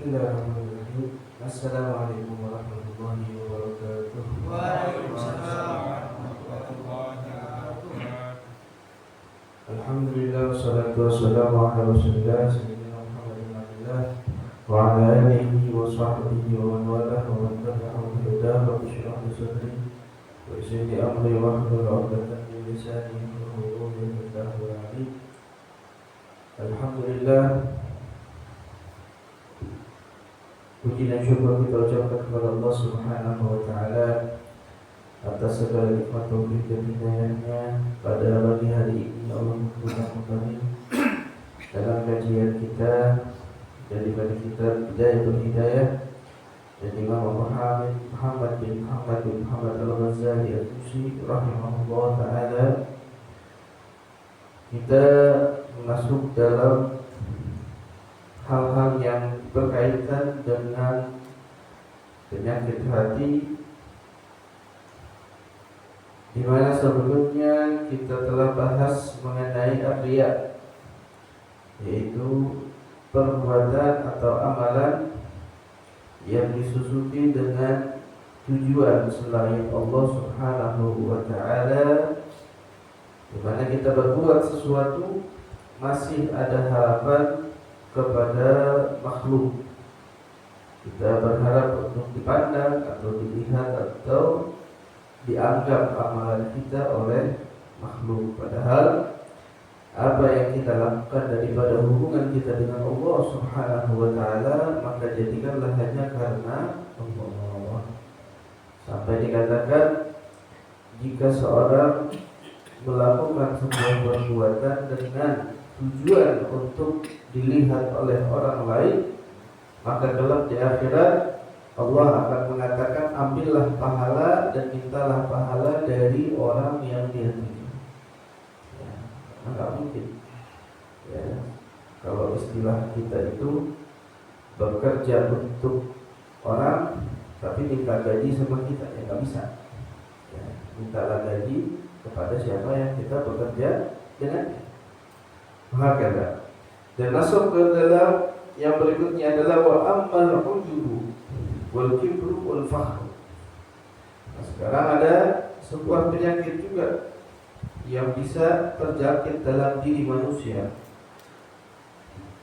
Bismillahirrahmanirrahim. Assalamualaikum warahmatullahi wabarakatuh. Waalaikumsalam warahmatullahi wabarakatuh. Alhamdulillah wassalatu wassalamu ala Rasulillah sayyidina Muhammadin abdillah wa ala alihi wa sahbihi wa man walah wa man tabi'ahum bi hudahu wa bishrah li sadri wa yassir li amri wa hlul 'uqdatam min lisani yafqahu qawli wallahu a'lam. Alhamdulillah, puji dan syukur kita ucapkan kepada Allah Subhanahu wa taala atas segala nikmat taufik dan hidayahnya. Pada pagi hari ini Allah memberikan kembali dalam kajian kita daripada kitab Bidayatul Hidayah dan Imam Muhammad bin Muhammad Al-Ghazali Al-Tusi rahimahullah taala. Kita masuk dalam hal-hal yang berkaitan dengan penyakit hati, di mana sebelumnya kita telah bahas mengenai ar-riya, yaitu perbuatan atau amalan yang disusupi dengan tujuan selain Allah Subhanahu wa taala, di mana kita berbuat sesuatu masih ada harapan kepada makhluk. Kita berharap untuk dipandang atau dilihat atau dianggap amalan kita oleh makhluk. Padahal apa yang kita lakukan daripada hubungan kita dengan Allah Subhanahu wa taala, maka jadikanlah hanya karena Allah. Sampai dikatakan jika seorang melakukan sebuah perbuatan dengan tujuan untuk dilihat oleh orang lain, maka kelak di akhirat Allah akan mengatakan, ambillah pahala dan mintalah pahala dari orang yang dia tuju. Ya, enggak mungkin. Ya, kalau istilah kita itu bekerja untuk orang tapi minta gaji sama kita, ya nggak bisa. Ya, mintalah gaji kepada siapa yang kita bekerja dengan. Hakala. Dan masuk ke dalam yang berikutnya adalah wa ammal ujubu wal kibru wal fakhr. Nah, sekarang ada sebuah penyakit juga yang bisa terjangkit dalam diri manusia,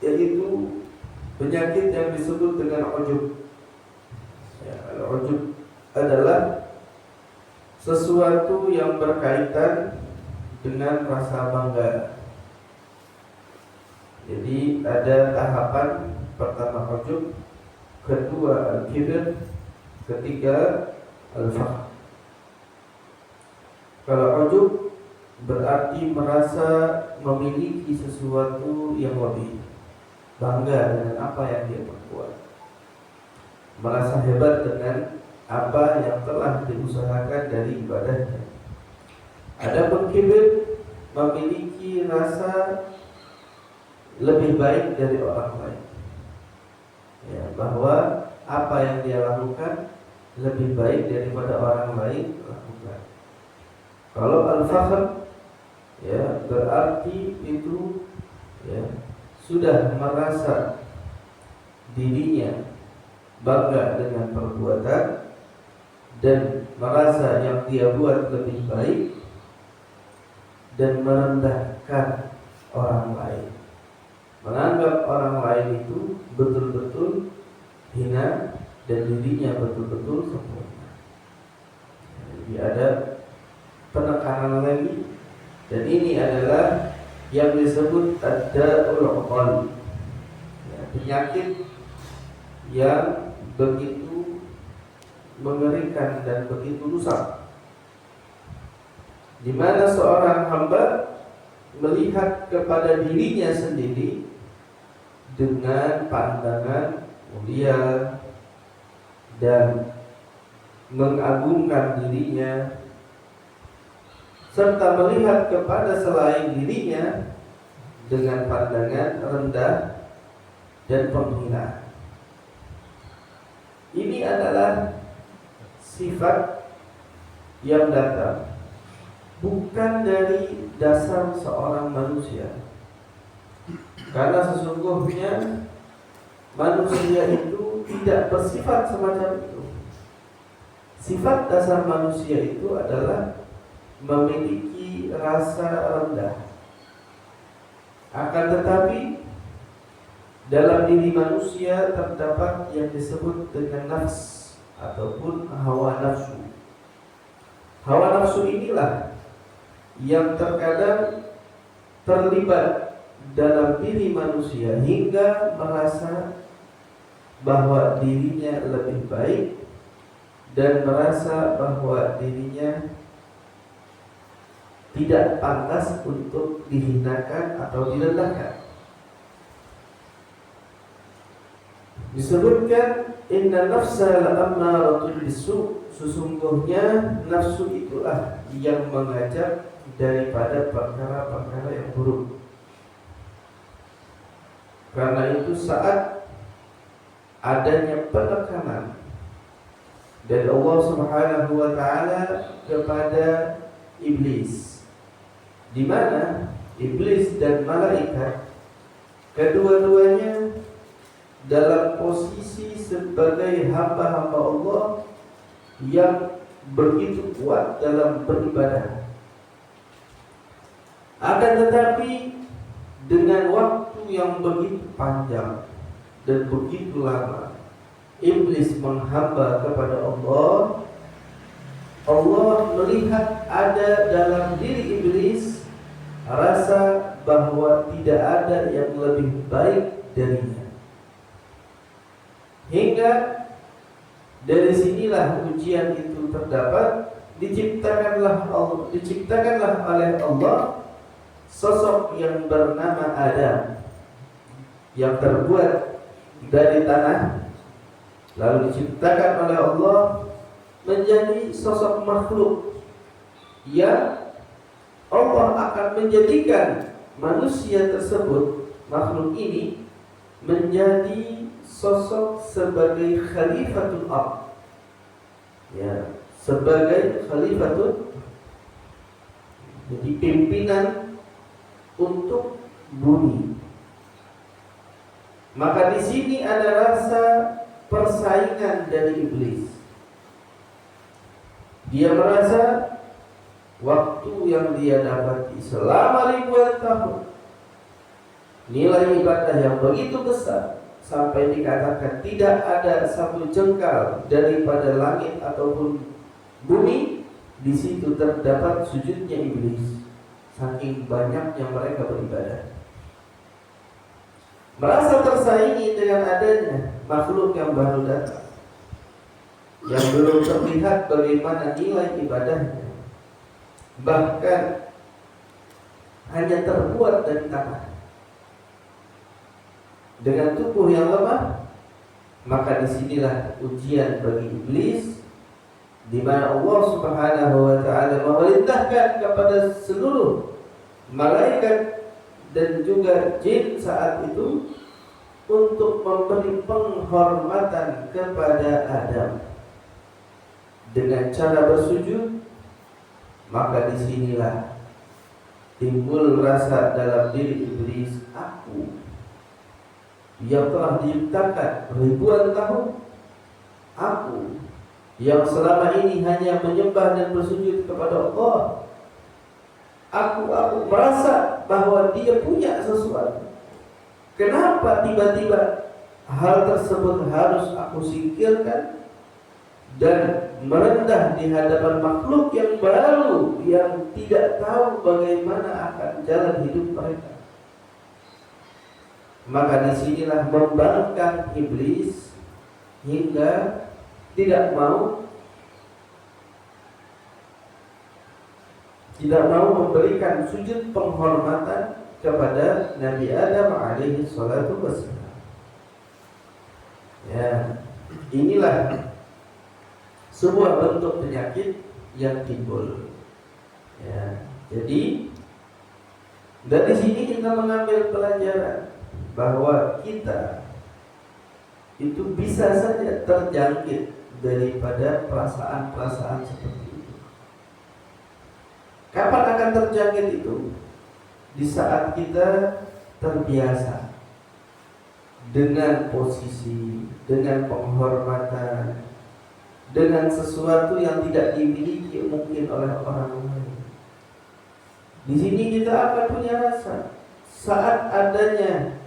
yaitu penyakit yang disebut dengan ujub. Ya, ujub adalah sesuatu yang berkaitan dengan rasa bangga. Jadi ada tahapan pertama ujub, kedua al-kibr, ketiga al-fakhr. Kalau ujub berarti merasa memiliki sesuatu yang lebih, bangga dengan apa yang dia perbuat, merasa hebat dengan apa yang telah diusahakan dari ibadahnya. Adapun kibr memiliki rasa lebih baik dari orang lain, ya, bahwa apa yang dia lakukan lebih baik daripada orang lain lakukan. Kalau al-fakhr, ya, berarti itu, ya, sudah merasa dirinya bangga dengan perbuatan dan merasa yang dia buat lebih baik dan merendahkan orang lain, menganggap orang lain itu betul-betul hina dan dirinya betul-betul sempurna. Jadi ada penekanan lagi, dan ini adalah yang disebut ad-da'ul qalbi, ya, penyakit yang begitu mengerikan dan begitu rusak, di mana seorang hamba melihat kepada dirinya sendiri dengan pandangan mulia dan mengagungkan dirinya, serta melihat kepada selain dirinya dengan pandangan rendah dan penghinaan. Ini adalah sifat yang datang bukan dari dasar seorang manusia, karena sesungguhnya manusia itu itu tidak bersifat semacam itu. Sifat dasar manusia itu adalah memiliki rasa rendah. Akan tetapi dalam diri manusia terdapat yang disebut dengan nafs ataupun hawa nafsu. Hawa nafsu inilah yang terkadang terlibat dalam diri manusia hingga merasa bahwa dirinya lebih baik dan merasa bahwa dirinya tidak pantas untuk dihinakan atau direndahkan. Disebutkan inna nafsa la'ammaratun bisu, sesungguhnya nafsu itulah yang mengajak daripada perkara-perkara yang buruk. Karena itu saat adanya penekanan dari Allah Subhanahu wa taala kepada iblis, di mana iblis dan malaikat kedua-duanya dalam posisi sebagai hamba-hamba Allah yang begitu kuat dalam beribadah. Akan tetapi dengan waktu yang begitu panjang dan begitu lama iblis menghamba kepada Allah, Allah melihat ada dalam diri iblis rasa bahwa tidak ada yang lebih baik darinya. Hingga dari sinilah ujian itu terdapat, diciptakanlah oleh Allah sosok yang bernama Adam yang terbuat dari tanah, lalu diciptakan oleh Allah menjadi sosok makhluk yang Allah akan menjadikan manusia tersebut, makhluk ini menjadi sosok sebagai khalifatul ardh, ya, sebagai khalifatul, jadi pimpinan untuk bumi. Maka di sini ada rasa persaingan dari iblis. Dia merasa waktu yang dia dapati selama ribuan tahun, nilai ibadah yang begitu besar, sampai dikatakan tidak ada satu jengkal daripada langit ataupun bumi, di situ terdapat sujudnya iblis. Saking banyaknya mereka beribadah, merasa tersaingi dengan adanya makhluk yang baru datang, yang belum terlihat bagaimana nilai ibadahnya, bahkan hanya terbuat dari tanah dengan tubuh yang lemah. Maka disinilah ujian bagi iblis, di mana Allah Subhanahu wa taala memerintahkan kepada seluruh malaikat dan juga jin saat itu untuk memberi penghormatan kepada Adam dengan cara bersujud. Maka disinilah timbul rasa dalam diri iblis, aku yang telah diciptakan ribuan tahun, aku yang selama ini hanya menyembah dan bersujud kepada Allah, aku merasa bahwa dia punya sesuatu. Kenapa tiba-tiba hal tersebut harus aku singkirkan dan merendah di hadapan makhluk yang baru, yang tidak tahu bagaimana akan jalan hidup mereka? Maka disinilah membangkang iblis hingga tidak mau memberikan sujud penghormatan kepada Nabi Adam alaihi salatu wassalam. Ya, inilah sebuah bentuk penyakit yang timbul. Ya, jadi dari sini kita mengambil pelajaran bahwa kita itu bisa saja terjangkit daripada perasaan-perasaan seperti itu. Kapan akan terjangkit itu? Di saat kita terbiasa dengan posisi, dengan penghormatan, dengan sesuatu yang tidak dimiliki mungkin oleh orang lain. Di sini kita akan punya rasa saat adanya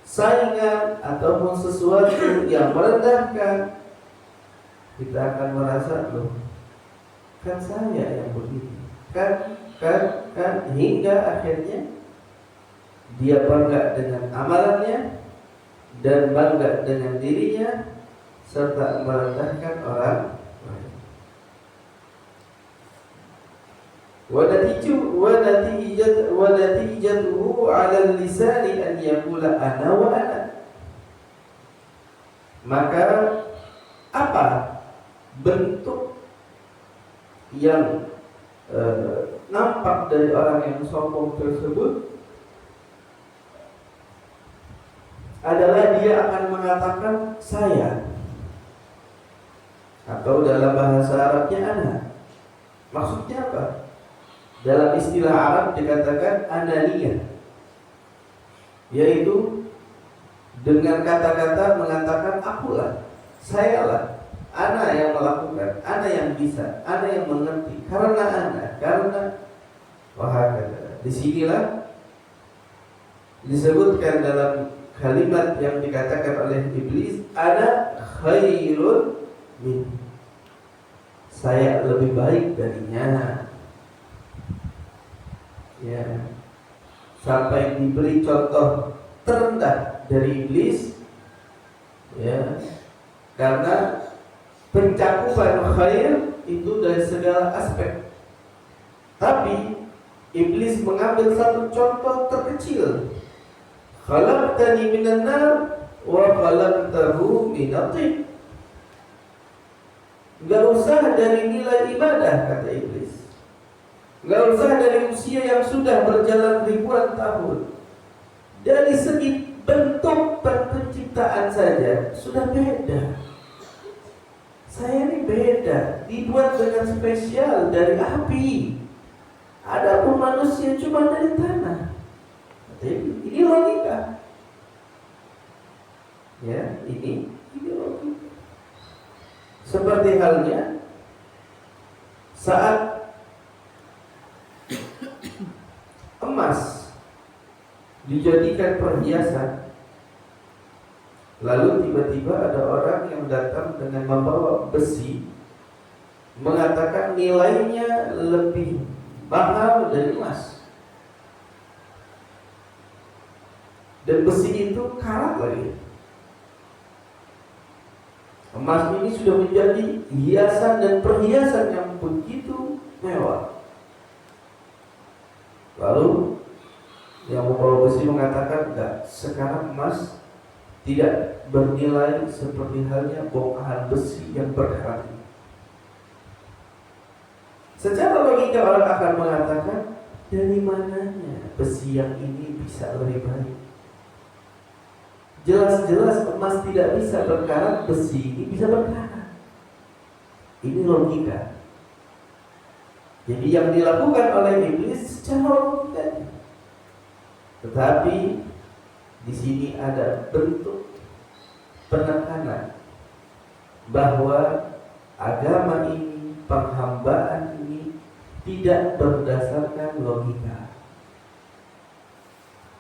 saingan ataupun sesuatu yang merendahkan, kita akan merasa loh, kan saya yang begini, kan hingga akhirnya dia bangga dengan amalannya dan bangga dengan dirinya serta merendahkan orang lain. Wanatijatuhu 'ala lisani an yaqula ana wa ana. Maka apa bentuk yang nampak dari orang yang sombong tersebut adalah dia akan mengatakan saya, atau dalam bahasa Arabnya ana. Maksudnya apa? Dalam istilah Arab dikatakan ananiyah, yaitu dengan kata-kata mengatakan akulah, sayalah, ana yang melakukan, ana yang bisa, ana yang mengerti, karena wahakala. Disinilah disebutkan dalam kalimat yang dikatakan oleh iblis, ana khairun min, saya lebih baik darinya. Ya, sampai diberi contoh terendah dari iblis, ya, karena pencakupan khair itu dari segala aspek. Tapi iblis mengambil satu contoh terkecil, khalaqtani minan nar wa khalaqtahu minan tin. Gak usah dari nilai ibadah, kata iblis. Gak usah dari usia yang sudah berjalan ribuan tahun. Dari segi bentuk penciptaan saja sudah beda. Saya ini beda, dibuat dengan spesial dari api. Adapun manusia cuma dari tanah. Ini logika. Ya, ini logika. Seperti halnya saat emas dijadikan perhiasan, lalu tiba-tiba ada orang yang datang dengan membawa besi, mengatakan nilainya lebih mahal dari emas, dan besi itu karat lagi. Emas ini sudah menjadi hiasan dan perhiasan yang begitu mewah. Lalu yang membawa besi mengatakan, enggak, sekarang emas tidak bernilai seperti halnya bongkahan besi yang berkarat. Secara logika orang akan mengatakan, dari mananya besi yang ini bisa lebih baik? Jelas-jelas emas tidak bisa berkarat, besi ini bisa berkarat. Ini logika. Jadi yang dilakukan oleh iblis secara logika. Tetapi di sini ada bentuk penekanan bahwa agama ini, penghambaan ini tidak berdasarkan logika.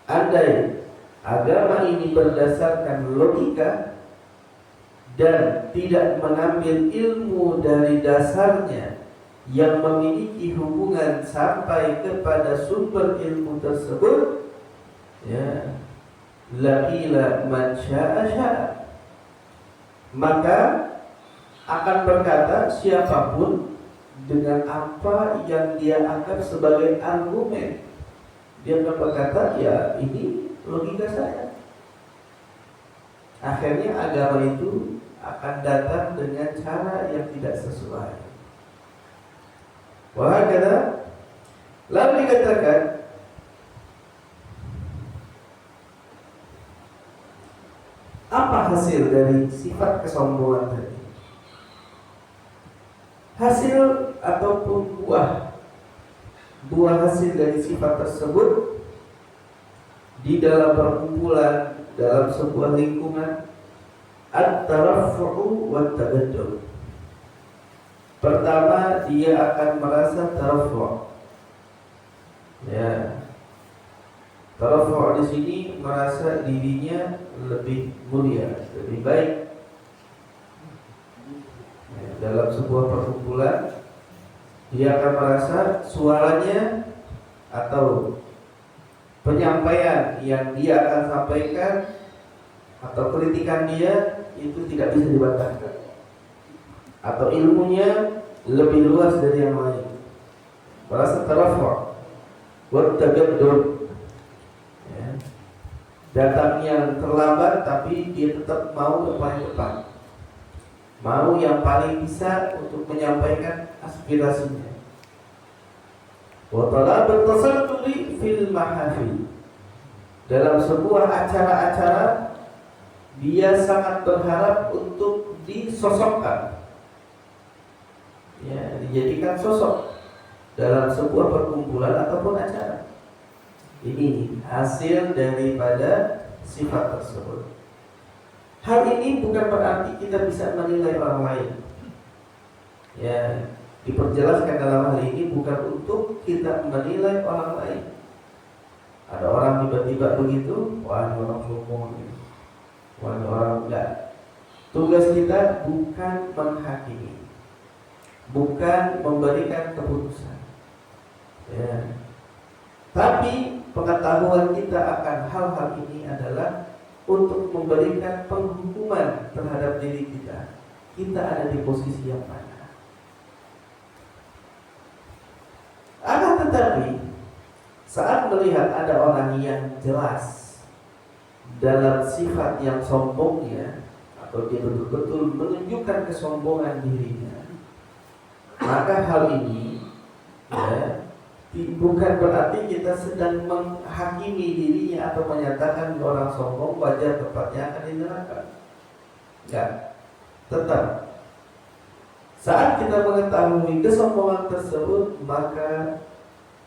Andai agama ini berdasarkan logika dan tidak mengambil ilmu dari dasarnya yang memiliki hubungan sampai kepada sumber ilmu tersebut, ya, laqila man syaa syaa, maka akan berkata siapapun dengan apa yang dia anggap sebagai argumen, dia akan berkata, ya ini logika saya. Akhirnya agama itu akan datang dengan cara yang tidak sesuai. Wahakala, lalu dikatakan apa hasil dari sifat kesombongan tadi? Hasil ataupun buah hasil dari sifat tersebut di dalam perkumpulan dalam sebuah lingkungan at-taraffu'u wa tabaddul. Pertama, dia akan merasa taraffu'. Ya. Taraffu' di sini merasa dirinya lebih mulia, lebih baik. Ya, dalam sebuah perkumpulan dia akan merasa suaranya atau penyampaian yang dia akan sampaikan atau kritikan dia itu tidak bisa dibantahkan, atau ilmunya lebih luas dari yang lain. Merasa taraffu' wa tabaddul. Ya. Datangnya terlambat tapi dia tetap mau yang paling depan, mau yang paling bisa untuk menyampaikan aspirasinya. Wa talabat tasadduri fil mahafil. Dalam sebuah acara-acara dia sangat berharap untuk disosokkan, ya, dijadikan sosok dalam sebuah perkumpulan ataupun acara. Ini hasil daripada sifat tersebut. Hal ini bukan berarti kita bisa menilai orang lain. Ya, diperjelaskan dalam hal ini bukan untuk kita menilai orang lain. Ada orang tiba-tiba begitu, wah ini orang sombong ini, wah ini orang enggak. Tugas kita bukan menghakimi, bukan memberikan keputusan. Ya. Tapi pengetahuan kita akan hal-hal ini adalah untuk memberikan penghukuman terhadap diri kita. Kita ada di posisi yang mana? Akan tetapi saat melihat ada orang yang jelas dalam sifat yang sombongnya, atau dia betul-betul menunjukkan kesombongan dirinya, maka hal ini, ya, bukan berarti kita sedang menghakimi dirinya atau menyatakan orang sombong wajar tempatnya akan di neraka. Enggak. Tetap saat kita mengetahui kesombongan tersebut, maka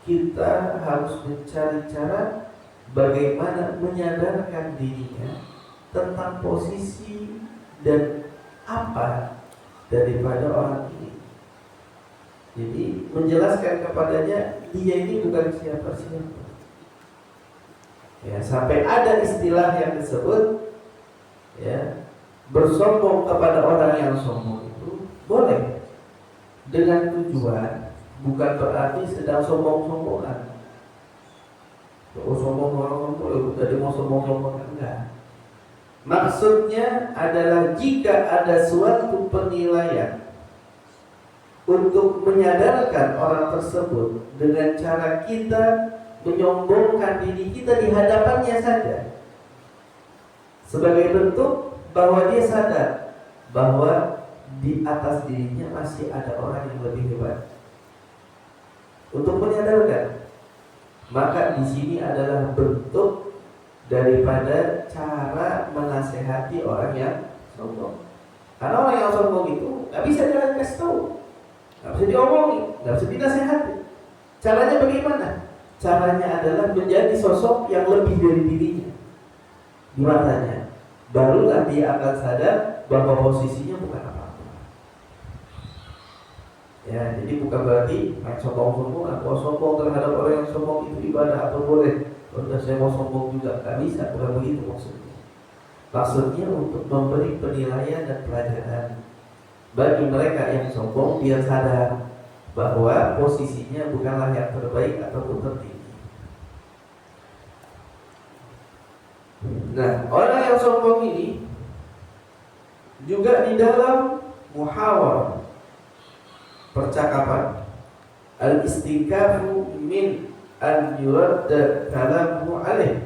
kita harus mencari cara bagaimana menyadarkan dirinya tentang posisi dan apa daripada orang ini. Jadi menjelaskan kepadanya dia ini bukan siapa-siapa. Ya, sampai ada istilah yang disebut, ya, bersombong kepada orang yang sombong itu boleh, dengan tujuan bukan berarti sedang sombong-sombongan. Oh, sombong orang sombong, jadi mau sombong-sombongan, enggak. Maksudnya adalah jika ada suatu penilaian untuk menyadarkan orang tersebut dengan cara kita menyombongkan diri kita di hadapannya saja, sebagai bentuk bahwa dia sadar bahwa di atas dirinya masih ada orang yang lebih hebat. Untuk menyadarkan, maka di sini adalah bentuk daripada cara menasehati orang yang sombong. Karena orang yang sombong itu nggak bisa jalan kasih tahu, nggak bisa diomongin, nggak bisa dinasehati. Caranya bagaimana? Caranya adalah menjadi sosok yang lebih dari dirinya di matanya. Barulah dia akan sadar bahwa posisinya bukan apa-apa. Ya, jadi bukan berarti main sombong-sombongan. Kalau sombong terhadap orang yang sombong itu ibadah atau boleh. Kalau saya mau sombong juga, nggak bisa. Bukan begitu maksudnya. Maksudnya untuk memberi penilaian dan pelajaran bagi mereka yang sombong, biar sadar bahwa posisinya bukanlah yang terbaik ataupun tertinggi. Nah, orang yang sombong ini juga di dalam muhawar, percakapan, al-istinkafu min an yuradda kalamu alaih,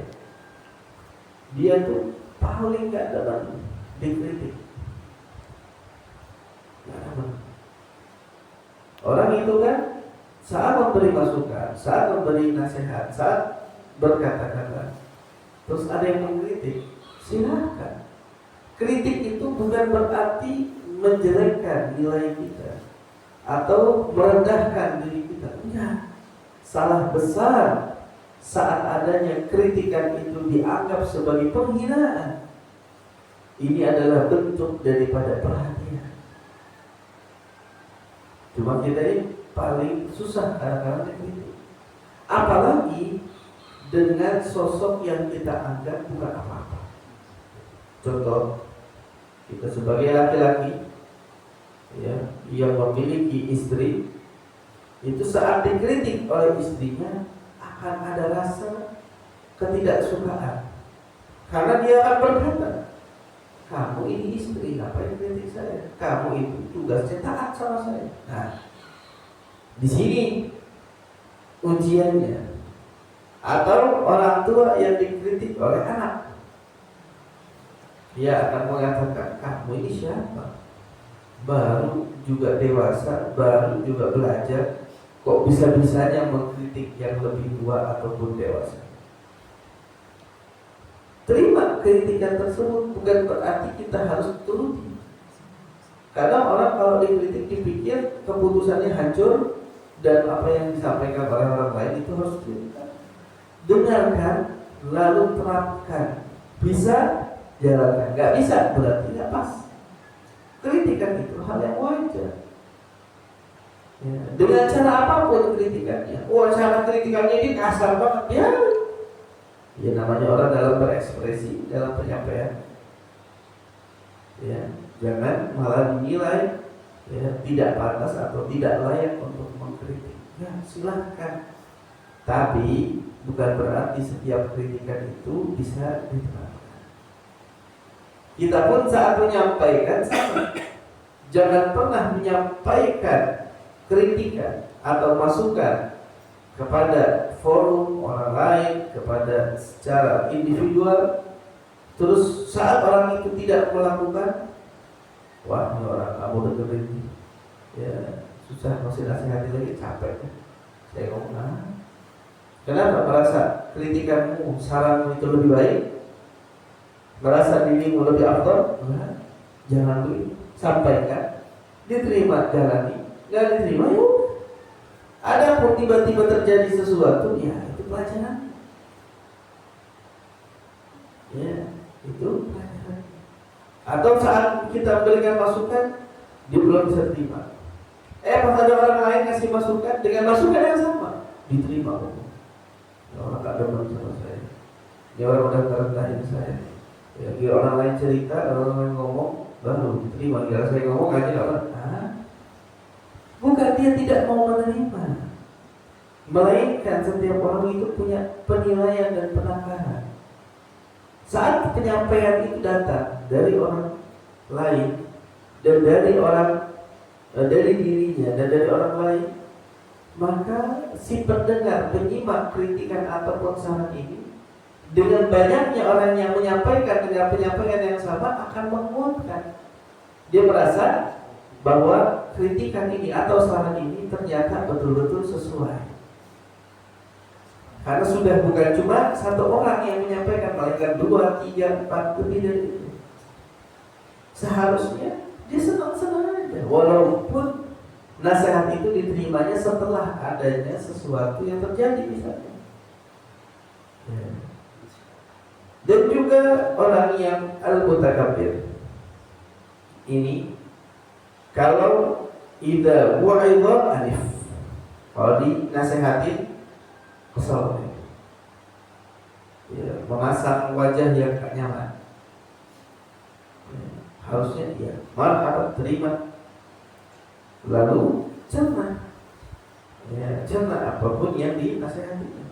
dia tuh paling gak dalam dikritik. Orang itu kan saat memberi masukan, saat memberi nasihat, saat berkata-kata, terus ada yang mengkritik, silakan. Kritik itu bukan berarti menjelekkan nilai kita atau merendahkan diri kita. Enggak. Salah besar saat adanya kritikan itu dianggap sebagai penghinaan, ini adalah bentuk daripada perhatian. Cuma kita ini paling susah kadang-kadang dikritik, apalagi dengan sosok yang kita anggap bukan apa-apa. Contoh, kita sebagai laki-laki ya, yang memiliki istri, itu saat dikritik oleh istrinya akan ada rasa ketidaksukaan, karena dia akan berkata, kamu ini istri, ngapain kritik saya? Kamu itu tugasnya taat sama saya. Nah, di sini ujiannya. Atau orang tua yang dikritik oleh anak, dia akan mengatakan, kamu ini siapa? Baru juga dewasa, baru juga belajar, kok bisa-bisanya mengkritik yang lebih tua ataupun dewasa. Terima kritikan tersebut, bukan berarti kita harus turuti. Karena orang kalau dikritik dipikir keputusannya hancur, dan apa yang disampaikan oleh orang lain itu harus dikritik. Dengarkan, lalu terapkan. Bisa, jalankan. Gak bisa, berarti gak pas. Kritikan itu hal yang wajar ya, dengan cara apapun kritikannya. Cara kritikannya ini kasar banget ya namanya orang dalam berekspresi, dalam penyampaian ya, jangan malah dinilai ya, tidak pantas atau tidak layak untuk mengkritik. Ya silahkan, tapi bukan berarti setiap kritikan itu bisa diterapkan. Kita pun saat menyampaikan sama, jangan pernah menyampaikan kritikan atau masukan kepada forum orang lain, kepada secara individual, terus saat orang itu tidak melakukan, wah ini orang kamu dengerin ya susah, masih nasihati lagi, capek ya. Saya ngomong, kenapa merasa kritikanmu, saranmu itu lebih baik? Merasa dirimu lebih afdal? Jangan dulu, sampaikan, diterima jalani, nggak diterima yuk. Ada pun tiba-tiba terjadi sesuatu, ya itu pelajaran. Ya itu pelajaran. Atau saat kita berikan masukan, dia belum bisa terima. Pas ada orang lain ngasih masukan dengan masukan yang sama, diterima. Ya, orang tak demen sama saya. Dia orang udah ngerendahin saya. Ya, dia orang lain cerita, orang lain ngomong, baru diterima. Kira saya ngomong aja apa? Bukan dia tidak mau menerima, melainkan setiap orang itu punya penilaian dan penakaran. Saat penyampaian itu datang dari orang lain dan dari dirinya dan dari orang lain, maka si pendengar, penyimak kritikan ataupun saran ini, dengan banyaknya orang yang menyampaikan dengan penyampaian yang sama akan menguatkan. Dia merasa bahwa kritikan ini atau saran ini ternyata betul-betul sesuai. Karena sudah bukan cuma satu orang yang menyampaikan, melainkan 2, 3, 4, lebih dari itu. Seharusnya dia senang-senang aja, walaupun nasihat itu diterimanya setelah adanya sesuatu yang terjadi misalnya. Dan juga orang yang al-mutakabbir ini, kalau idza wa'idha anif, kalau dinasihatin kesal, ya, memasang wajah yang gak nyaman, ya, harusnya dia marhaban, terima, lalu cerna, ya, cerna apapun yang dinasihati.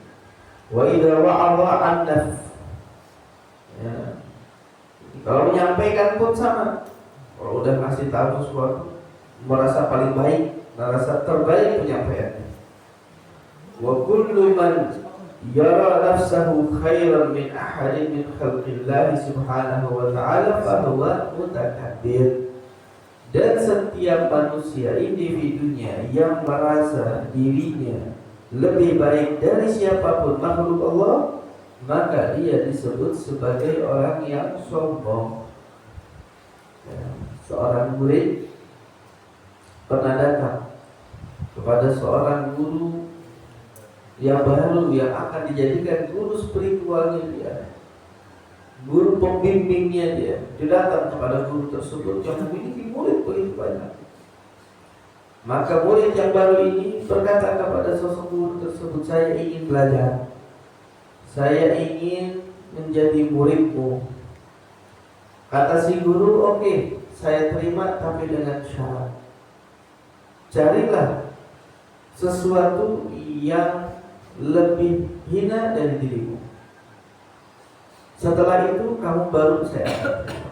Wa idza wa'adha anaf, ya, kalau menyampaikan pun sama. Kalau udah ngasih tahu sesuatu, merasa paling baik, merasa terbaik penyampaiannya. Wa kullu man yara nafsahu khairan min ahadin min khalqillah subhanahu wa ta'ala fahuwa mutakabbir. Dan setiap manusia, individunya yang merasa dirinya lebih baik dari siapapun makhluk Allah, maka dia disebut sebagai orang yang sombong. Seorang murid pernah datang kepada seorang guru yang baru yang akan dijadikan guru spiritualnya dia, guru pembimbingnya dia. Dia datang kepada guru tersebut yang memiliki murid begitu banyak. Maka murid yang baru ini berkata kepada sosok guru tersebut, saya ingin belajar, saya ingin menjadi muridmu. Kata si guru, oke, saya terima, tapi dengan syarat, carilah sesuatu yang lebih hina dari dirimu. Setelah itu kamu baru saya akan terima.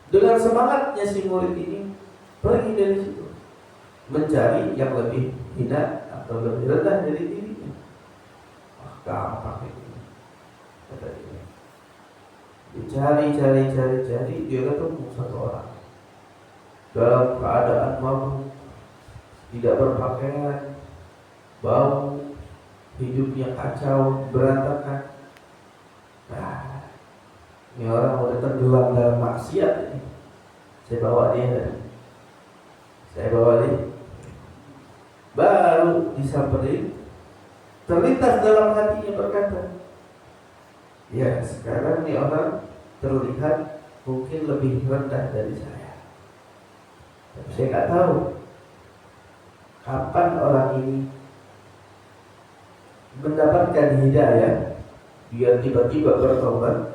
Dengan semangatnya si murid ini pergi dari situ, mencari yang lebih hina atau lebih rendah dari dirinya. Gampang itu, kata dia. Dicari, dia ketemu satu orang dalam keadaan mabuk, tidak berpakaian, bau, hidupnya kacau, berantakan. Nah, ini orang udah tenggelam dalam maksiat ini. Saya bawa dia. Baru disamperin, terlintas dalam hatinya berkata, ya sekarang nih orang terlihat mungkin lebih rendah dari saya, tapi saya nggak tahu kapan orang ini mendapatkan hidayah, dia tiba-tiba bertobat,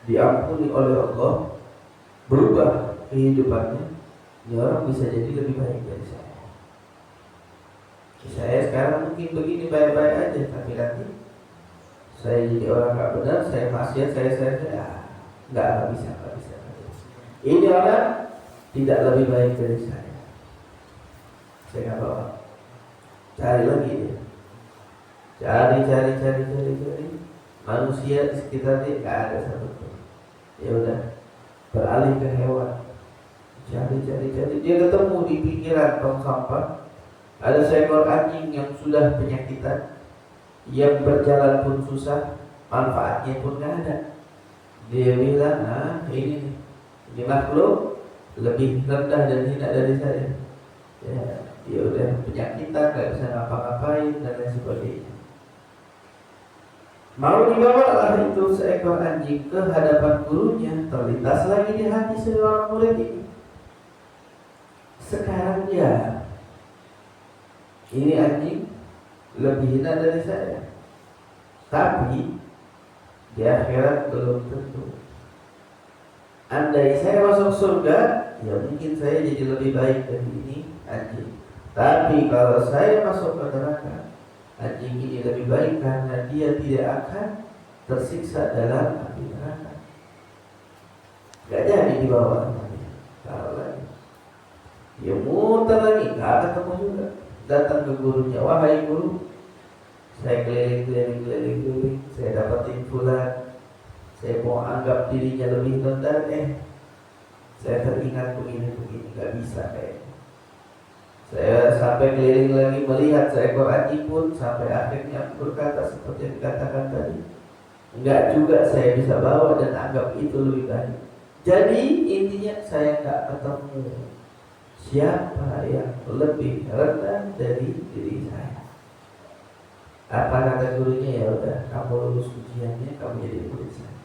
diampuni oleh Allah, berubah kehidupannya. Ini orang bisa jadi lebih baik dari saya. Saya sekarang mungkin begini baik-baik aja, tapi nanti saya jadi orang nggak benar, saya maksiat, saya nggak bisa. Ini orang tidak lebih baik dari saya. Saya nggak bawa. Cari lagi dia. Cari. Manusia di sekitar dia nggak ada satupun. Ya udah, beralih ke hewan. Cari. Dia ketemu di pinggiran tong sampah. Ada seekor anjing yang sudah penyakitan, yang berjalan pun susah, manfaatnya pun nggak ada. Dia bilang, ini makhluk lebih rendah dan hina dari saya. Ya, dia udah penyakitan, nggak bisa ngapa-ngapain dan lain sebagainya. Mau dibawalah itu seekor anjing ke hadapan gurunya. Terlintas lagi di hati seorang murid ini. Sekarang ya, ini anjing lebih hina dari saya, tapi di akhirat belum tentu. Andai saya masuk surga, ya mungkin saya jadi lebih baik dari ini anjing. Tapi kalau saya masuk ke neraka, anjing ini lebih baik karena dia tidak akan tersiksa dalam api neraka. Gak jadi dibawa namanya. Taruh lagi. Dia muter lagi, gak ketemu juga. Datang ke gurunya, wahai guru, saya keliling, saya dapatin fulan, saya mau anggap dirinya lebih rendah, saya teringat begini, gak bisa kayaknya. Saya sampai keliling lagi melihat seekor anjing pun, sampai akhirnya berkata seperti yang dikatakan tadi, enggak juga saya bisa bawa dan anggap itu lebih baik. Jadi intinya saya gak ketemu siapa yang lebih rendah dari diri saya. Apa kata gurunya? Ya udah, kamu lulus ujiannya, kamu jadi murid saya.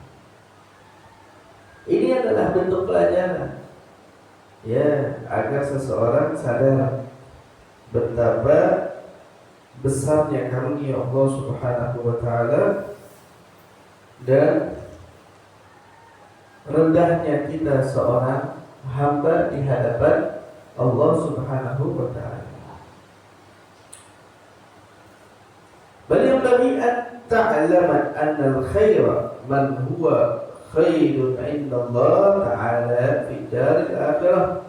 Ini adalah bentuk pelajaran, ya, agar seseorang sadar betapa besarnya karunia Allah Subhanahu wa taala dan rendahnya kita seorang hamba di hadapan Allah Subhanahu wa ta'ala. Bal yanbaghi an ta'lama anna al-khayra man huwa khairun 'inda Allah ta'ala fi dar al-akhirah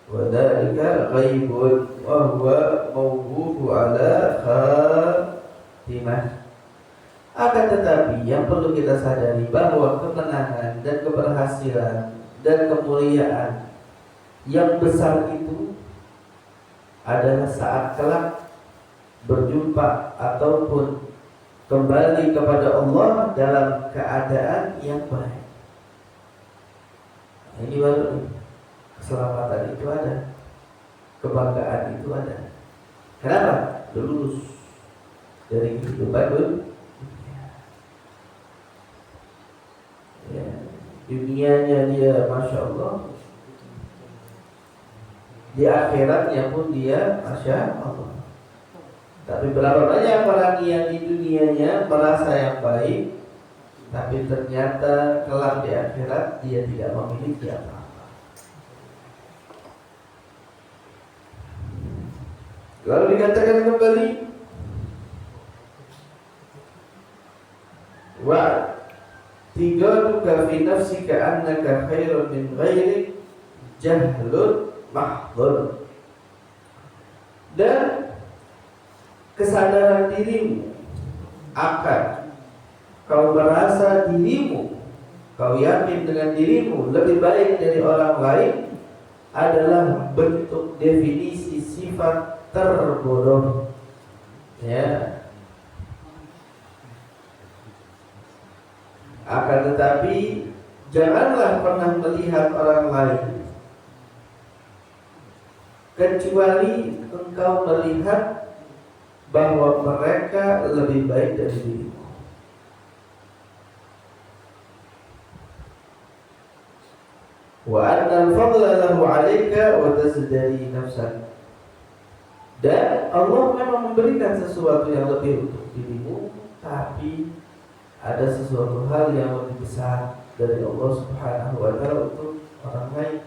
wa dhalika ghaibun wa huwa mawqufu 'ala khatimah. Akan tetapi yang perlu kita sadari bahwa kemenangan dan keberhasilan dan kemuliaan yang besar itu adalah saat kelak berjumpa ataupun kembali kepada Allah dalam keadaan yang baik. Ini baru keselamatan itu ada, kebanggaan itu ada. Kenapa? Lulus. dari kehidupan dunia. Ya, dunianya dia Masya Allah, di akhiratnya pun dia Masya Allah. Tapi berapa banyak orang yang di dunianya merasa yang baik, tapi ternyata kelak di akhirat dia tidak memiliki apa-apa. Lalu dikatakan kembali, wa tigaduka fi nafsika annaka khairun min ghairik jahlun mahdhur. Dan kesadaran dirimu akan kau merasa dirimu, kau yakin dengan dirimu lebih baik dari orang lain adalah bentuk definisi sifat terbodoh. Ya. Akan tetapi janganlah pernah melihat orang lain kecuali engkau melihat bahwa mereka lebih baik dari dirimu. Wa anna al-fadla lahu 'alaika wa tazdari nafsak. Dan Allah memang memberikan sesuatu yang lebih untuk dirimu, tapi ada sesuatu hal yang lebih besar dari Allah Subhanahu wa taala untuk orang lain.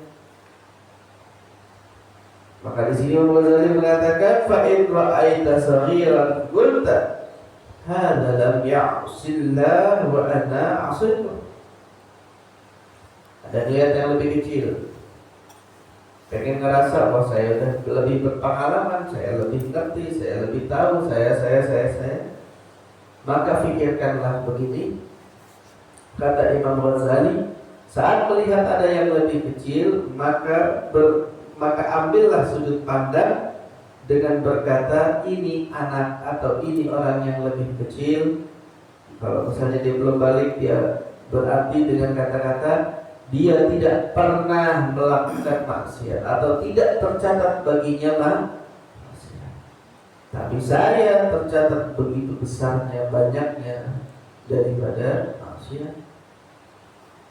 Maka di sini Imam Ghazali mengatakan fa in ra'aita saghiran qulta hadza lam ya'sillah wa ana 'asaitu. Ada niat yang lebih kecil, pengen ngerasa bahwa saya udah lebih berpengalaman, saya lebih ngerti, saya lebih tahu, saya. Maka pikirkanlah begini, kata Imam Ghazali, saat melihat ada yang lebih kecil, maka ambillah sudut pandang dengan berkata ini anak atau ini orang yang lebih kecil. Kalau misalnya dia belum balik, dia berarti dengan kata-kata dia tidak pernah melakukan maksiat atau tidak tercatat baginya maksiat. Tapi saya tercatat begitu besarnya, banyaknya daripada maksiat.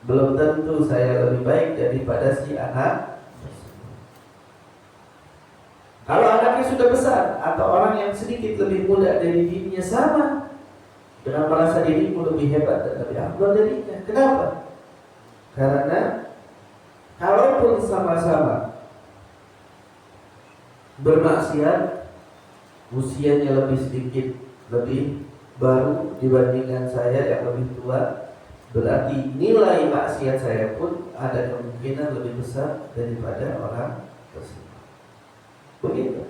Belum tentu saya lebih baik daripada si anak. Kalau anaknya sudah besar atau orang yang sedikit lebih muda dari dirinya, sama dengan merasa dirimu lebih hebat dan lebih afdal darinya. Kenapa? Karena kalaupun sama-sama bermaksiat, usianya lebih sedikit, lebih baru dibandingkan saya yang lebih tua, berarti nilai maksiat saya pun ada kemungkinan lebih besar daripada orang tersebut. Begitu.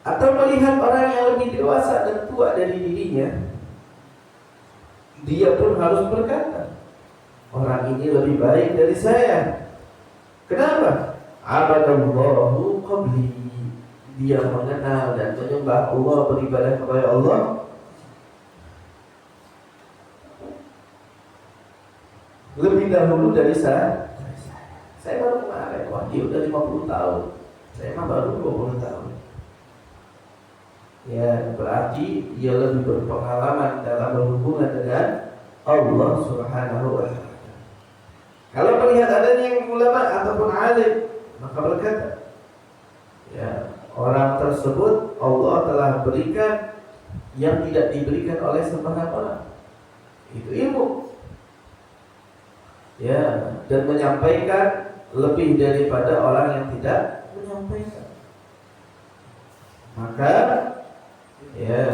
Atau melihat orang yang lebih dewasa dan tua dari dirinya, dia pun harus berkata, orang ini lebih baik dari saya. Kenapa? Abadallahu qabli. Dia mengenal dan menyembah Allah, beribadah kepada Allah lebih dahulu dari saya. Saya baru kemarin, wah dia udah 50 tahun, saya mah baru 20 tahun. Ya, berarti dia lebih berpengalaman dalam berhubungan dengan Allah Subhanahu wa ta'ala. Kalau melihat adanya yang ulama ataupun alim, maka berkata, ya, orang tersebut Allah telah berikan yang tidak diberikan oleh sembarang orang. Itu ilmu. Ya, dan menyampaikan lebih daripada orang yang tidak menyampaikan. Maka ya,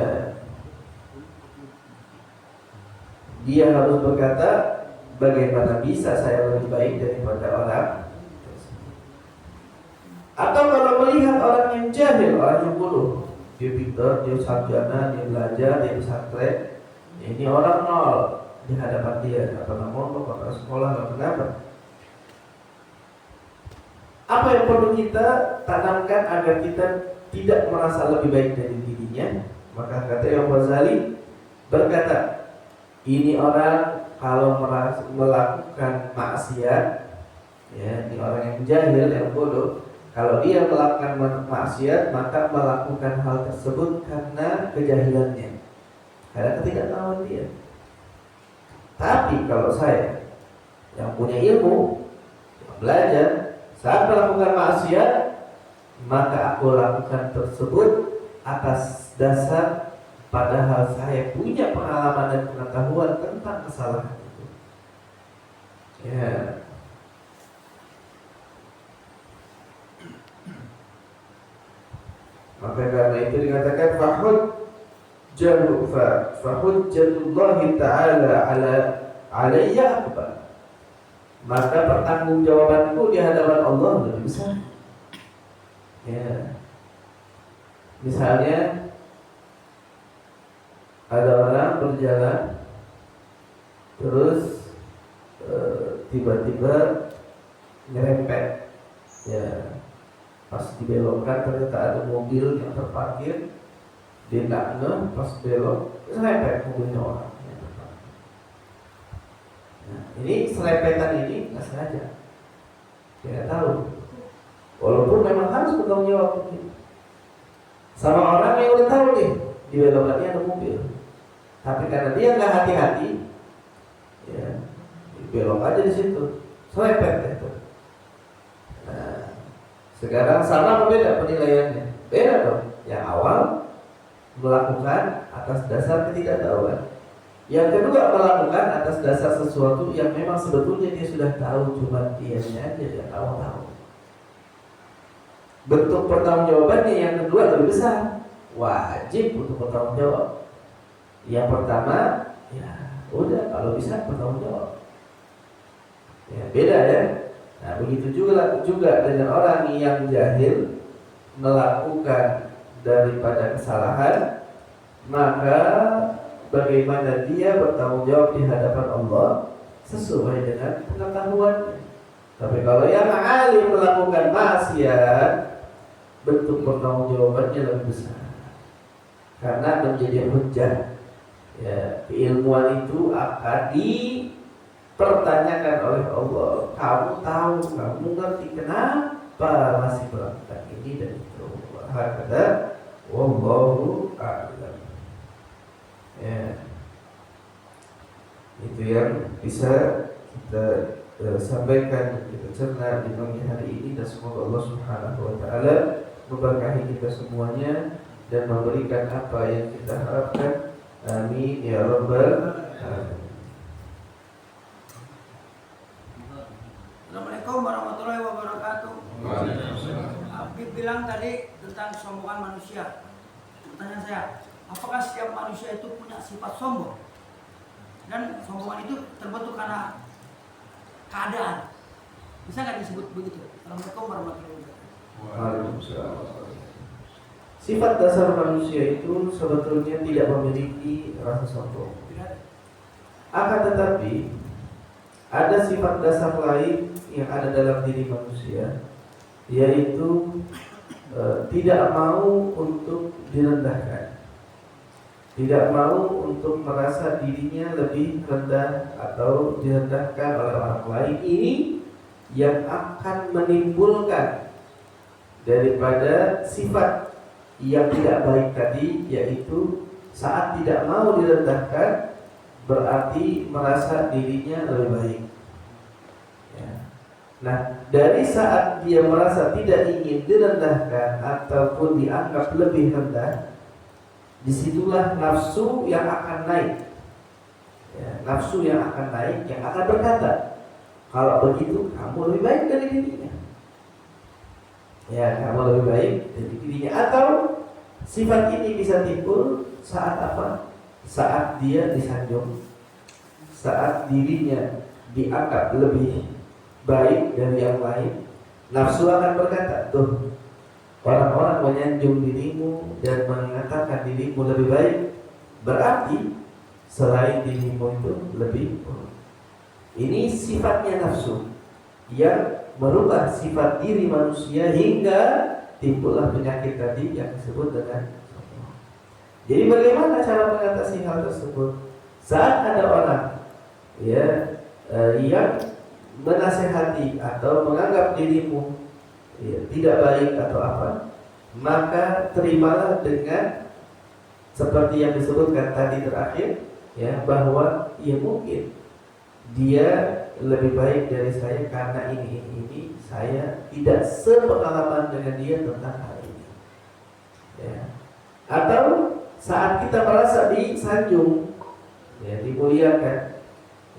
dia harus berkata, bagaimana bisa saya lebih baik daripada orang tersebut. Atau kalau melihat orang yang jahil, orang yang bodoh, dia pintar, dia sarjana, dia belajar, dia pesantren, ini orang nol di hadapan dia, nggak pernah mondok, nggak pernah sekolah, nggak pernah apa. Apa yang perlu kita tanamkan agar kita tidak merasa lebih baik dari dirinya? Maka kata Imam Ghazali berkata, ini orang kalau melakukan maksiat, ya, ini orang yang jahil, yang bodoh, Kalau dia melakukan maksiat, maka melakukan hal tersebut karena kejahilannya, karena ketidaktahuan dia. Tapi kalau saya yang punya ilmu, yang belajar, saat melakukan maksiat, maka aku lakukan tersebut atas dasar padahal saya punya pengalaman dan pengetahuan tentang kesalahan itu. Ya. Maka karena itu dikatakan fahujjatullahi ta'ala alayya akbar. Maka pertanggungjawabanku di hadapan Allah lebih besar. Ya. Misalnya ada orang berjalan terus tiba-tiba nyerempet. Ya. Pas dibelokkan ternyata ada mobil yang terparkir, dia nggak ngeh, pas belok serempet mobilnya orang. Nah, ini selepetan ini nggak sengaja, dia tahu. Walaupun memang harus bertanggung jawab mungkin. Sama orang yang udah tahu nih di belokannya ada mobil, tapi karena dia nggak hati-hati, ya belok aja di situ, serempet itu. Nah, sekarang sama atau beda penilaiannya? Beda dong. Yang awal melakukan atas dasar ketidaktahuan. Yang kedua melakukan atas dasar sesuatu yang memang sebetulnya dia sudah tahu, cuma dianya aja dia tahu. Bentuk pertanggungjawabannya yang kedua lebih besar. Wajib untuk bertanggung jawab. Yang pertama, ya udah kalau bisa bertanggung jawab. Ya beda ya. Nah begitu juga dengan orang yang jahil melakukan daripada kesalahan, maka bagaimana dia bertanggung jawab di hadapan Allah sesuai dengan pengetahuannya. Tapi kalau yang alim melakukan maksiat, bentuk pertanggungjawabannya lebih besar karena menjadi hujjah. Ya, keilmuan itu akan dipertanyakan oleh Allah. Kamu tahu, kamu ngerti kenapa masih melakukan ini dan itu. Hakada wallahu a'lam. Ya. Itu yang bisa kita sampaikan, kita cerna di pagi hari ini, dan semoga Allah Subhanahu wa taala memberkahi kita semuanya dan memberikan apa yang kita harapkan. Amin ya rabbal alamin. Assalamualaikum warahmatullahi wabarakatuh. Habib bilang tadi tentang kesombongan manusia. Pertanyaan saya, apakah setiap manusia itu punya sifat sombong? Dan sombongan itu terbentuk karena keadaan. Bisa nggak disebut begitu? Assalamualaikum warahmatullahi wabarakatuh. Waalaikumsalam. Sifat dasar manusia itu sebetulnya tidak memiliki rasa sombong. Akan tetapi ada sifat dasar lain yang ada dalam diri manusia, yaitu tidak mau untuk direndahkan, tidak mau untuk merasa dirinya lebih rendah atau direndahkan oleh orang lain. Ini yang akan menimbulkan daripada sifat yang tidak baik tadi, yaitu saat tidak mau direndahkan berarti merasa dirinya lebih baik. Ya. Nah, dari saat dia merasa tidak ingin direndahkan ataupun dianggap lebih rendah, disitulah nafsu yang akan naik. Ya, nafsu yang akan naik, yang akan berkata, kalau begitu kamu lebih baik dari dirinya. Ya, kamu lebih baik dari dirinya. Atau sifat ini bisa timbul saat apa? Saat dia disanjung, saat dirinya dianggap lebih baik dari yang lain, nafsu akan berkata, tuh orang-orang menyanjung dirimu dan mengatakan dirimu lebih baik, berarti selain dirimu itu lebih buruk. Ini sifatnya nafsu yang merubah sifat diri manusia hingga timbullah penyakit tadi yang disebut dengan sombong. Jadi bagaimana cara mengatasi hal tersebut? Saat ada orang yang menasehati atau menganggap dirimu ya, tidak baik atau apa, maka terimalah dengan seperti yang disebutkan tadi terakhir, ya, bahwa ya mungkin dia lebih baik dari saya karena ini saya tidak sepengalaman dengan dia tentang hal ini, ya. Atau saat kita merasa disanjung, ya, dimuliakan,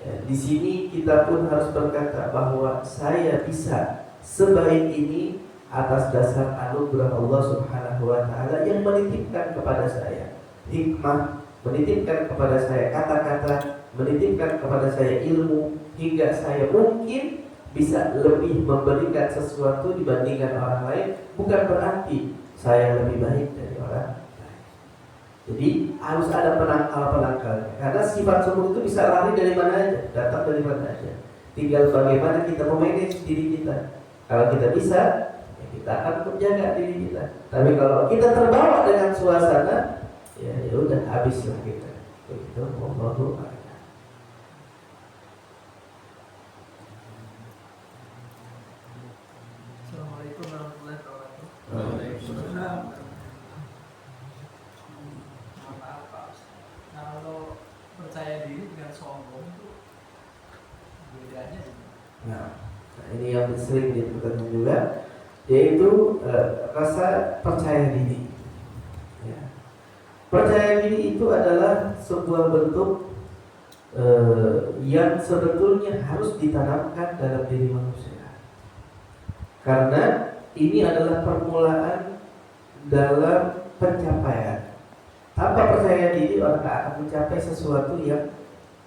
ya, di sini kita pun harus berkata bahwa saya bisa sebaik ini atas dasar anugerah Allah Subhanahu wa taala yang menitipkan kepada saya hikmah, menitipkan kepada saya kata-kata, menitipkan kepada saya ilmu, hingga saya mungkin bisa lebih memberikan sesuatu dibandingkan orang lain. Bukan berarti saya lebih baik dari orang lain. Jadi harus ada penangkal-penangkalnya, karena sifat sombong itu bisa lari dari mana aja, datang dari mana aja. Tinggal bagaimana kita memanage diri kita. Kalau kita bisa, ya kita akan menjaga diri kita. Tapi kalau kita terbawa dengan suasana, ya udah habislah kita. Begitu, wallahu a'lam. Assalamualaikum warahmatullahi wabarakatuh. Waalaikumsalam. Mohon maaf Pak, kalau percaya diri dengan sombong itu bedanya gimana? Nah, ini yang sering dipertanyakan juga, yaitu rasa percaya diri. Ya. Percaya diri itu adalah sebuah bentuk yang sebetulnya harus ditanamkan dalam diri manusia. Karena ini adalah permulaan dalam pencapaian. Tanpa percaya diri, orang tak akan mencapai sesuatu yang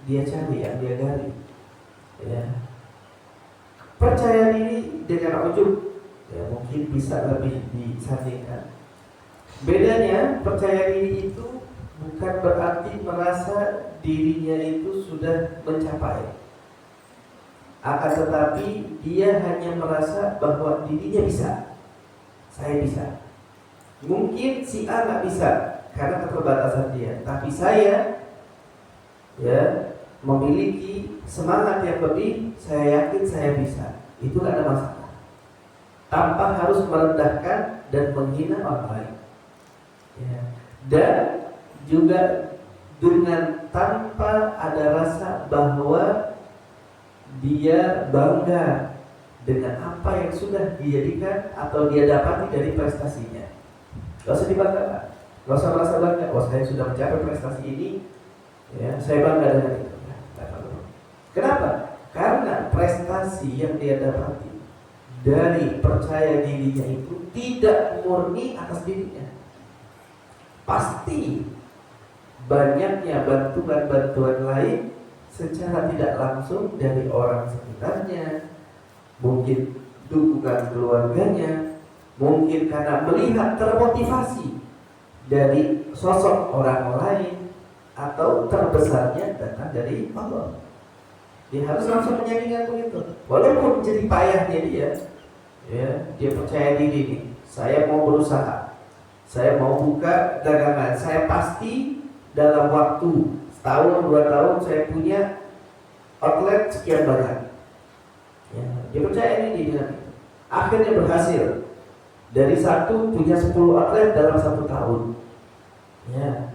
dia cari, yang dia gali. Ya. Percaya diri dengan ujub, ya, mungkin bisa lebih disandingkan. Bedanya, percaya diri itu bukan berarti merasa dirinya itu sudah mencapai. Akan tetapi dia hanya merasa bahwa dirinya bisa. Saya bisa. Mungkin si A nggak bisa karena keterbatasan dia, tapi saya, ya, memiliki semangat yang lebih. Saya yakin saya bisa. Itu nggak ada masalah. Tanpa harus merendahkan dan menghina orang lain. Ya. Dan juga dengan tanpa ada rasa bahwa dia bangga dengan apa yang sudah dijadikan atau dia dapati dari prestasinya. Gak usah dibanggakan, gak usah merasa bangga. Oh, saya sudah mencapai prestasi ini, ya, saya bangga dengan itu. Kenapa? Karena prestasi yang dia dapati dari percaya dirinya itu tidak murni atas dirinya. Pasti banyaknya bantuan-bantuan lain secara tidak langsung dari orang sekitarnya, mungkin dukungan keluarganya, mungkin karena melihat termotivasi dari sosok orang lain, atau terbesarnya datang dari Allah. Dia harus langsung menyandingkan begitu. Walaupun jadi payahnya dia, ya, dia percaya diri nih, saya mau berusaha, saya mau buka dagangan, saya pasti dalam waktu setahun 2 tahun saya punya outlet sekian banyak. Ya, dia percaya ini dengan itu. Akhirnya berhasil. Dari 1 punya 10 outlet dalam 1 tahun. Ya.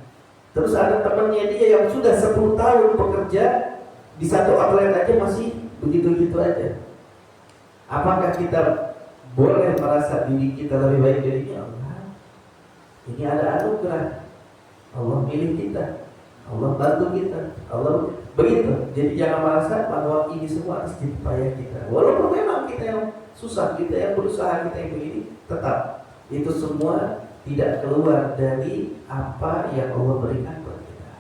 Terus ada temannya dia yang sudah 10 tahun bekerja di 1 outlet aja masih begitu-begitu aja. Apakah kita boleh merasa diri kita lebih baik darinya? Allah. Ini ada anugerah. Allah pilih kita, Allah bantu kita, Allah begitu. Jadi jangan merasa bahwa ini semua atas jerih payah kita. Walaupun memang kita yang susah, kita yang berusaha, kita yang begini, tetap itu semua tidak keluar dari apa yang Allah berikan buat kita.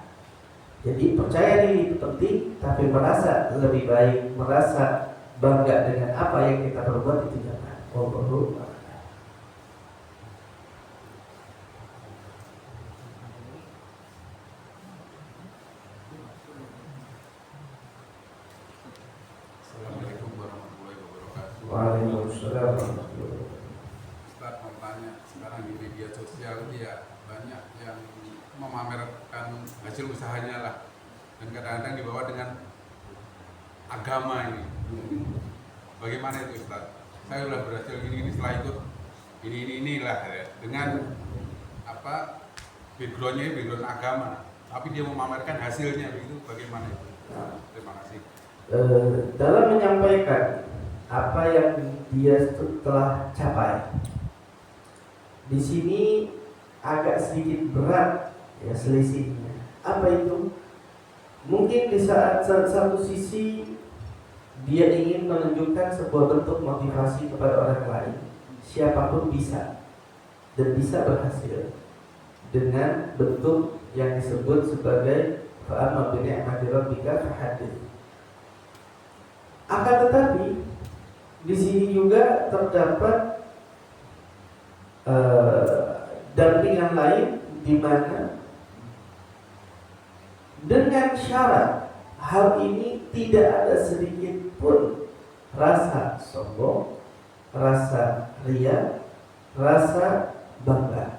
Jadi percaya diri itu penting, tapi merasa lebih baik, merasa bangga dengan apa yang kita perbuat itu jangan. Wallahu a'lam. Assalamualaikum warahmatullahi wabarakatuh. Waalaikumsalam warahmatullahi wabarakatuh. Ustaz mau tanya, sekarang di media sosial dia banyak yang memamerkan hasil usahanya lah, dan kadang-kadang dibawa dengan agama ini. Bagaimana itu Ustaz? saya udah berhasil gini setelah ikut inilah ya. Dengan apa backgroundnya background agama, tapi dia memamerkan hasilnya begitu, bagaimana itu? Terima kasih. Dalam menyampaikan apa yang dia telah capai, di sini agak sedikit berat ya selisihnya. Apa itu? Mungkin di saat satu sisi dia ingin menunjukkan sebuah bentuk motivasi kepada orang lain, siapapun bisa dan bisa berhasil dengan bentuk yang disebut sebagai fa'amma bi ni'mati rabbika fahaddits. Akan tetapi di sini juga terdapat dampingan lain di mana dengan syarat hal ini tidak ada sedikit pun rasa sombong, rasa ria, rasa bangga.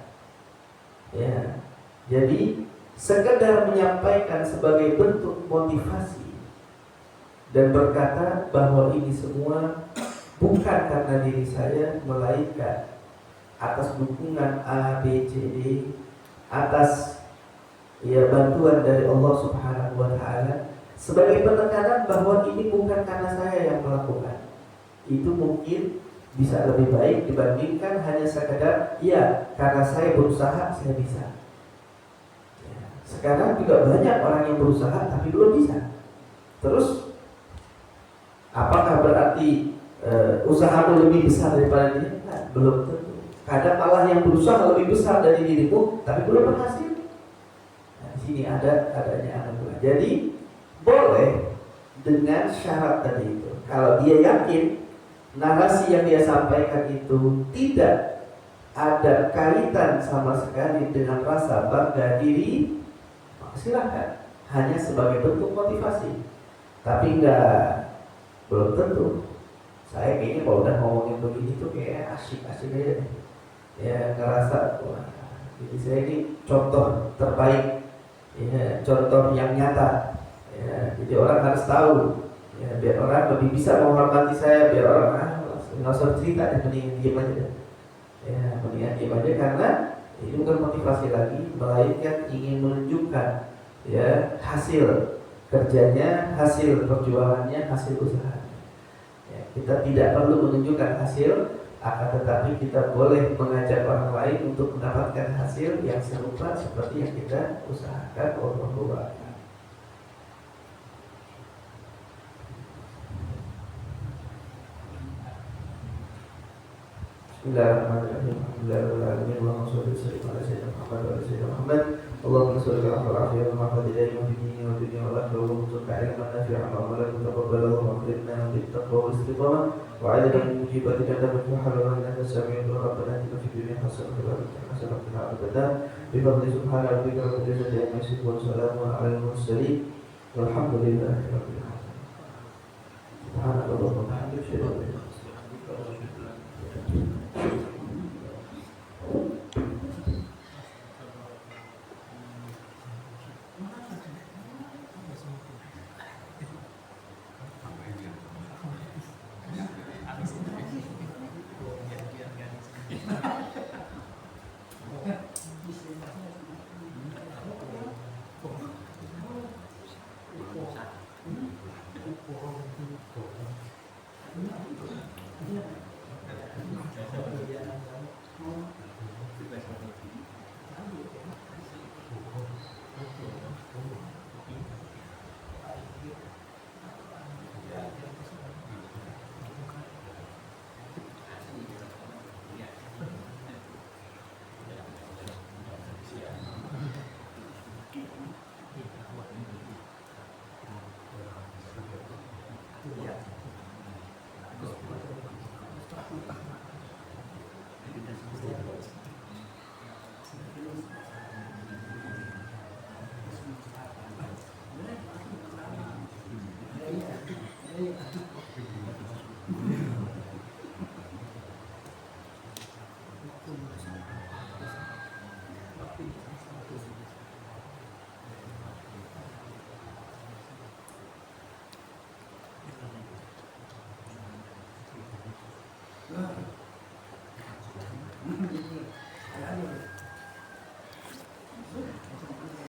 Ya, jadi sekedar menyampaikan sebagai bentuk motivasi dan berkata bahwa ini semua bukan karena diri saya, melainkan atas dukungan A, B, C, D, atas ya bantuan dari Allah Subhanahu wa Ta'ala, sebagai penekanan bahwa ini bukan karena saya yang melakukan. Itu mungkin bisa lebih baik dibandingkan hanya sekedar ya karena saya berusaha saya bisa. Ya, sekarang juga banyak orang yang berusaha tapi belum bisa. Terus apakah berarti usahamu lebih besar daripada diri? Nah, belum tentu. Kadang Allah yang berusaha lebih besar dari dirimu tapi belum berhasil. Nah, di sini adanya anugerah. Jadi boleh dengan syarat tadi itu. Kalau dia yakin narasi yang dia sampaikan itu tidak ada kaitan sama sekali dengan rasa bangga diri, maka silakan, hanya sebagai bentuk motivasi. Tapi belum tentu. Saya kayaknya kalau udah ngomongin begini tuh kayak asik-asik aja deh. Ya ngerasa wah, jadi saya ini contoh terbaik, ya, contoh yang nyata. Ya, jadi orang harus tahu, ya, biar orang lebih bisa menghormati saya, biar orang nggak usah cerita, mendingan diam aja deh. Ya, mendingan diam aja karena ini bukan motivasi lagi, melainkan ingin menunjukkan ya hasil kerjanya, hasil perjuangannya, hasil usahanya. Ya, kita tidak perlu menunjukkan hasil, akan tetapi kita boleh mengajak orang lain untuk mendapatkan hasil yang serupa seperti yang kita usahakan. Wallahu a'lam. Bismillahirrahmanirrahim. Alhamdulillahirabbil alamin. Allahumma shalli ala sayyidina Muhammad wa ala sayyidina Muhammad. Allahumma shalli ala al-afiyah wa mahfadillah wa bidini wa dunya wa akhirah wa mutaqqa ilman nafi'an wa amalan mutaqabbalan wa akhirna bil taqwa wal istiqamah wa 'adana min mujibati kadam wa halalan innaka sami'un rabbana atina fid dunya hasanah wa fil akhirati hasanah wa qina adzabannar. Bi fadli subhana rabbika rabbil izzati amma yasifun wa salamun 'alal mursalin walhamdulillahi rabbil alamin. Subhanallah wa bihamdihi. Nah,